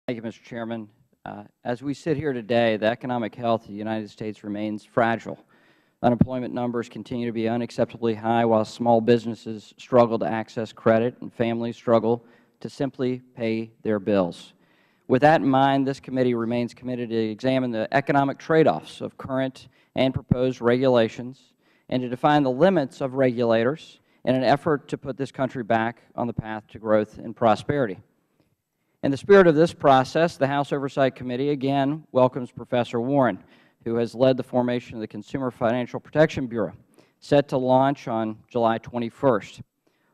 Thank you, Mr. Chairman. As we sit here today, the economic health of the United States remains fragile. Unemployment numbers continue to be unacceptably high while small businesses struggle to access credit and families struggle to simply pay their bills. With that in mind, this committee remains committed to examine the economic trade-offs of current and proposed regulations and to define the limits of regulators in an effort to put this country back on the path to growth and prosperity. In the spirit of this process, the House Oversight Committee again welcomes Professor Warren, who has led the formation of the Consumer Financial Protection Bureau, set to launch on July 21st.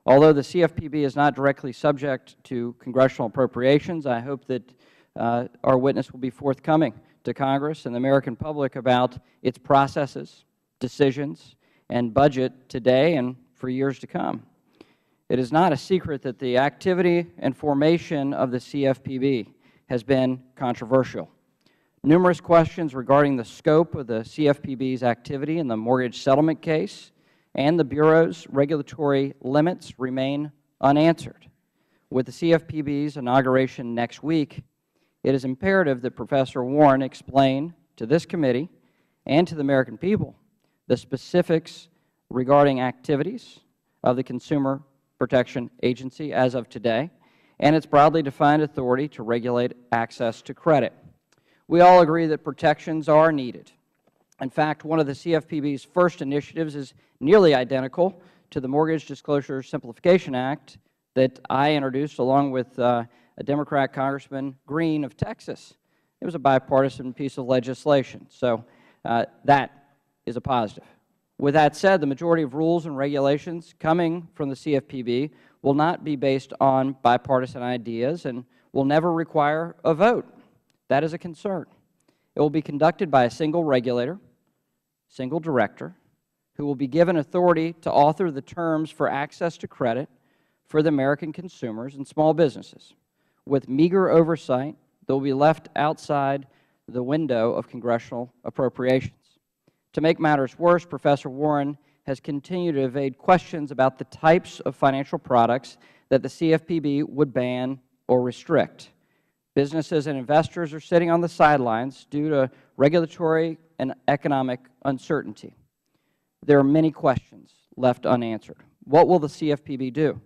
Although the CFPB is not directly subject to congressional appropriations, I hope that our witness will be forthcoming to Congress and the American public about its processes, decisions, and budget today and for years to come. It is not a secret that the activity and formation of the CFPB has been controversial. Numerous questions regarding the scope of the CFPB's activity in the mortgage settlement case and the Bureau's regulatory limits remain unanswered. With the CFPB's inauguration next week, it is imperative that Professor Warren explain to this committee and to the American people the specifics regarding activities of the Consumer Protection Agency as of today and its broadly defined authority to regulate access to credit. We all agree that protections are needed. In fact, one of the CFPB's first initiatives is nearly identical to the Mortgage Disclosure Simplification Act that I introduced along with a Democrat Congressman Green of Texas. It was a bipartisan piece of legislation, so that is a positive. With that said, the majority of rules and regulations coming from the CFPB will not be based on bipartisan ideas and will never require a vote. That is a concern. It will be conducted by a single regulator, single director, who will be given authority to author the terms for access to credit for the American consumers and small businesses. With meager oversight, they will be left outside the window of congressional appropriations. To make matters worse, Professor Warren has continued to evade questions about the types of financial products that the CFPB would ban or restrict. Businesses and investors are sitting on the sidelines due to regulatory and economic uncertainty. There are many questions left unanswered. What will the CFPB do?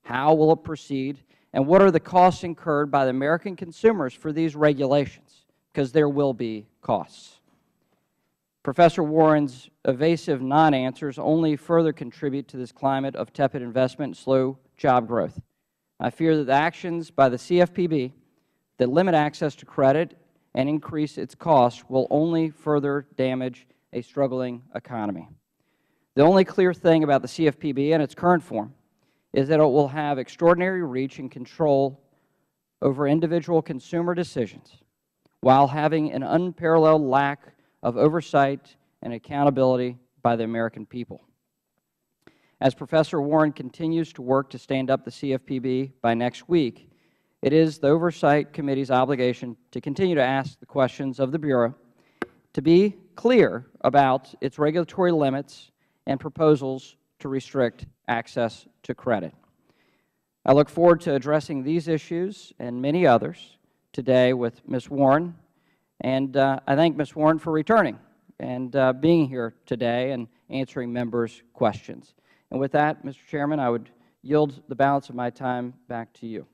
How will it proceed? And what are the costs incurred by the American consumers for these regulations? Because there will be costs. Professor Warren's evasive non-answers only further contribute to this climate of tepid investment and slow job growth. I fear that the actions by the CFPB that limit access to credit and increase its costs will only further damage a struggling economy. The only clear thing about the CFPB in its current form is that it will have extraordinary reach and control over individual consumer decisions while having an unparalleled lack of oversight and accountability by the American people. As Professor Warren continues to work to stand up the CFPB by next week, it is the Oversight Committee's obligation to continue to ask the questions of the Bureau, to be clear about its regulatory limits and proposals to restrict access to credit. I look forward to addressing these issues and many others today with Ms. Warren, and I thank Ms. Warren for returning and being here today and answering members' questions. And with that, Mr. Chairman, I would yield the balance of my time back to you.